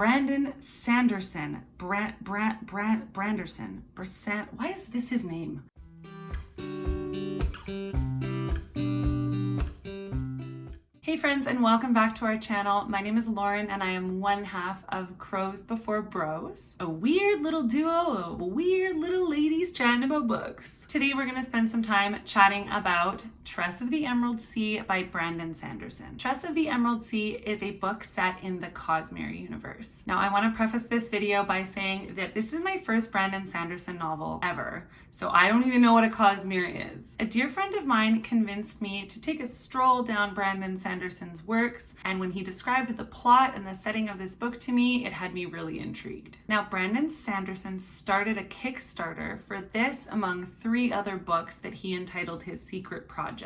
Brandon Sanderson. Branderson. Why is this his name? Hey friends, and welcome back to our channel. My name is Lauren and I am one half of Crows Before Bros, a weird little duo of weird little ladies chatting about books. Today we're going to spend some time chatting about Tress of the Emerald Sea by Brandon Sanderson. Tress of the Emerald Sea is a book set in the Cosmere universe. Now I want to preface this video by saying that this is my first Brandon Sanderson novel ever, so I don't even know what a Cosmere is. A dear friend of mine convinced me to take a stroll down Brandon Sanderson's works, and when he described the plot and the setting of this book to me, it had me really intrigued. Now, Brandon Sanderson started a Kickstarter for this among 3 other books that he entitled his secret projects.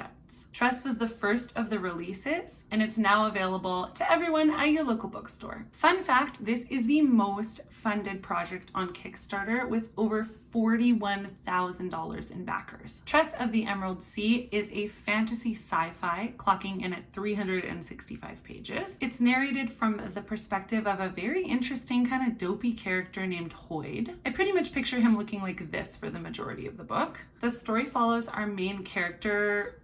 Tress was the first of the releases, and it's now available to everyone at your local bookstore. Fun fact, this is the most funded project on Kickstarter with over $41,000 in backers. Tress of the Emerald Sea is a fantasy sci-fi clocking in at 365 pages. It's narrated from the perspective of a very interesting kind of dopey character named Hoyd. I pretty much picture him looking like this for the majority of the book. The story follows our main character,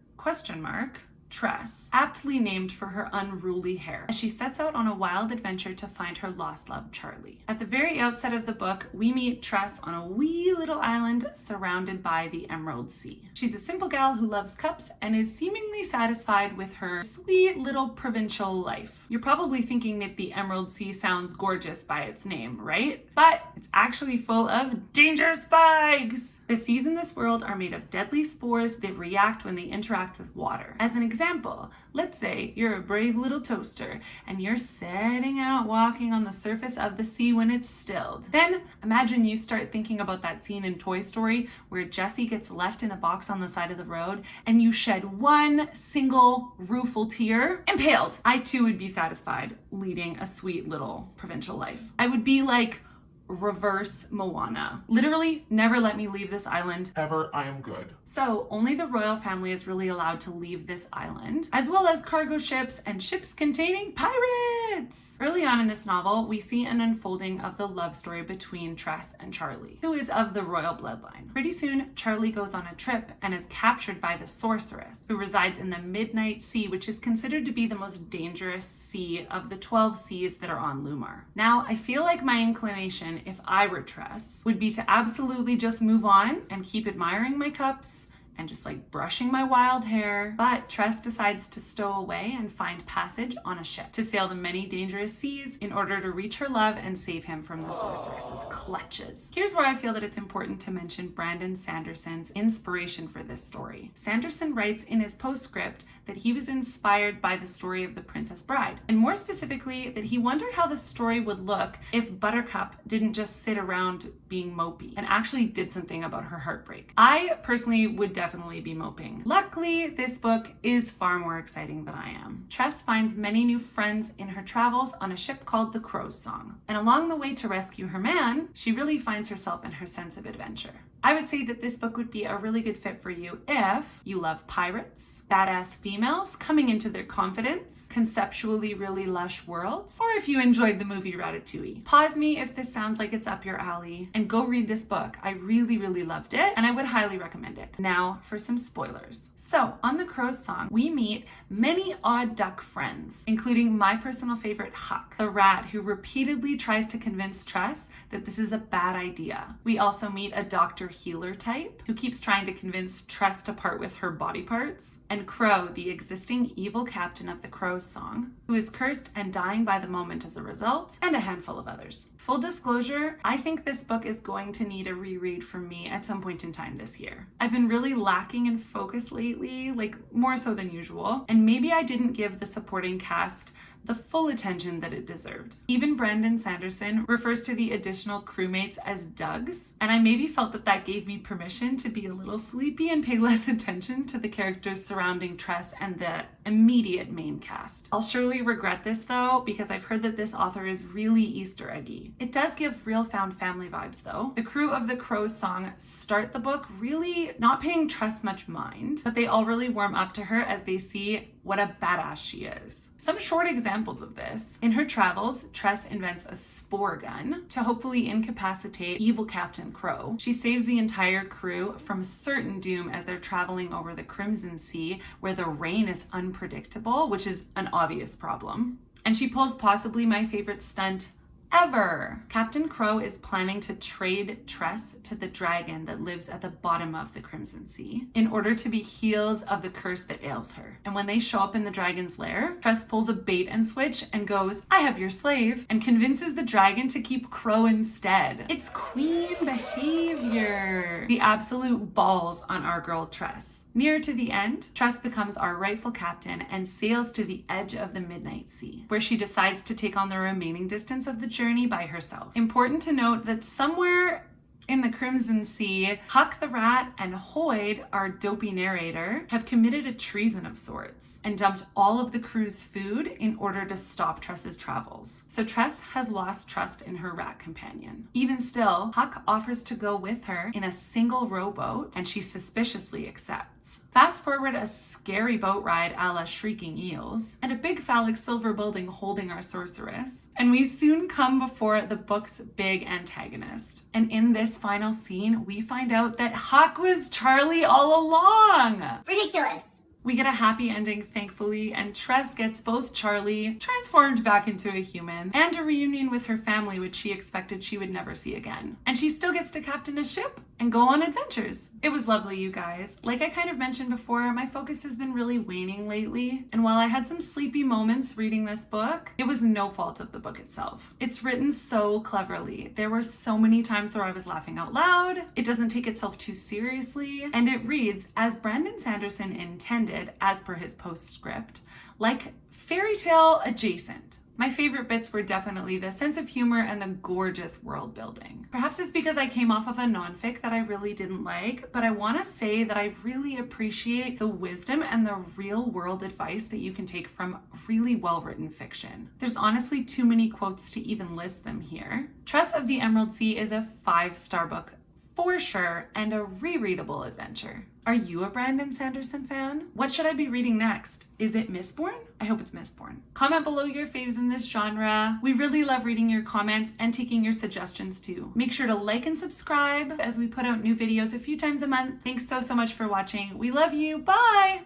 Tress, aptly named for her unruly hair, as she sets out on a wild adventure to find her lost love, Charlie. At the very outset of the book, we meet Tress on a wee little island surrounded by the Emerald Sea. She's a simple gal who loves cups and is seemingly satisfied with her sweet little provincial life. You're probably thinking that the Emerald Sea sounds gorgeous by its name, right? But it's actually full of danger spikes! The seas in this world are made of deadly spores that react when they interact with water. As an example, let's say you're a brave little toaster and you're setting out walking on the surface of the sea when it's stilled. Then imagine you start thinking about that scene in Toy Story where Jessie gets left in a box on the side of the road and you shed one single rueful tear. Impaled! I too would be satisfied leading a sweet little provincial life. I would be like reverse Moana. Literally, never let me leave this island. Ever, I am good. So, only the royal family is really allowed to leave this island, as well as cargo ships and ships containing pirates! Early on in this novel, we see an unfolding of the love story between Tress and Charlie, who is of the royal bloodline. Pretty soon, Charlie goes on a trip and is captured by the sorceress, who resides in the Midnight Sea, which is considered to be the most dangerous sea of the 12 seas that are on Lumar. Now, I feel like my inclination, if I were Tress, would be to absolutely just move on and keep admiring my cups and just like brushing my wild hair. But Tress decides to stow away and find passage on a ship to sail the many dangerous seas in order to reach her love and save him from the sorceress's clutches. Here's where I feel that it's important to mention Brandon Sanderson's inspiration for this story. Sanderson writes in his postscript that he was inspired by the story of The Princess Bride, and more specifically that he wondered how the story would look if Buttercup didn't just sit around being mopey and actually did something about her heartbreak. I personally would definitely be moping. Luckily, this book is far more exciting than I am. Tress finds many new friends in her travels on a ship called the Crow's Song, and along the way to rescue her man, she really finds herself in her sense of adventure. I would say that this book would be a really good fit for you if you love pirates, badass females coming into their confidence, conceptually really lush worlds, or if you enjoyed the movie Ratatouille. Pause me if this sounds like it's up your alley and go read this book. I really, really loved it and I would highly recommend it. Now for some spoilers. So on the Crow's Song, we meet many odd duck friends, including my personal favorite, Huck, the rat who repeatedly tries to convince Tress that this is a bad idea. We also meet a Dr. Healer type who keeps trying to convince Tress to part with her body parts, and Crow, the existing evil captain of the Crow's Song, who is cursed and dying by the moment as a result, and a handful of others. Full disclosure, I think this book is going to need a reread from me at some point in time this year. I've been really lacking in focus lately, like more so than usual, and maybe I didn't give the supporting cast the full attention that it deserved. Even Brandon Sanderson refers to the additional crewmates as Dougs, and I maybe felt that that gave me permission to be a little sleepy and pay less attention to the characters surrounding Tress and the immediate main cast. I'll surely regret this though, because I've heard that this author is really Easter eggy. It does give real found family vibes though. The crew of the Crow's Song start the book really not paying Tress much mind, but they all really warm up to her as they see what a badass she is. Some short examples of this. In her travels, Tress invents a spore gun to hopefully incapacitate evil Captain Crow. She saves the entire crew from certain doom as they're traveling over the Crimson Sea, where the rain is unpredictable, which is an obvious problem. And she pulls possibly my favorite stunt ever. Captain Crow is planning to trade Tress to the dragon that lives at the bottom of the Crimson Sea in order to be healed of the curse that ails her. And when they show up in the dragon's lair, Tress pulls a bait and switch and goes, "I have your slave," and convinces the dragon to keep Crow instead. It's queen behavior. The absolute balls on our girl Tress. Near to the end, Tress becomes our rightful captain and sails to the edge of the Midnight Sea, where she decides to take on the remaining distance of the journey by herself. Important to note that somewhere in the Crimson Sea, Huck the Rat and Hoyd, our dopey narrator, have committed a treason of sorts and dumped all of the crew's food in order to stop Tress's travels. So Tress has lost trust in her rat companion. Even still, Huck offers to go with her in a single rowboat, and she suspiciously accepts. Fast forward a scary boat ride a la Shrieking Eels, and a big phallic silver building holding our sorceress, and we soon come before the book's big antagonist. And in this final scene, we find out that Huck was Charlie all along! Ridiculous! We get a happy ending, thankfully, and Tress gets both Charlie transformed back into a human and a reunion with her family, which she expected she would never see again. And she still gets to captain a ship and go on adventures. It was lovely, you guys. Like I kind of mentioned before, my focus has been really waning lately, and while I had some sleepy moments reading this book, it was no fault of the book itself. It's written so cleverly. There were so many times where I was laughing out loud, it doesn't take itself too seriously, and it reads, as Brandon Sanderson intended, as per his postscript, like fairy tale adjacent. My favorite bits were definitely the sense of humor and the gorgeous world building. Perhaps it's because I came off of a nonfic that I really didn't like, but I want to say that I really appreciate the wisdom and the real world advice that you can take from really well-written fiction. There's honestly too many quotes to even list them here. Tress of the Emerald Sea is a 5-star book for sure, and a rereadable adventure. Are you a Brandon Sanderson fan? What should I be reading next? Is it Mistborn? I hope it's Mistborn. Comment below your faves in this genre. We really love reading your comments and taking your suggestions too. Make sure to like and subscribe as we put out new videos a few times a month. Thanks so much for watching. We love you. Bye!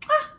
Ah!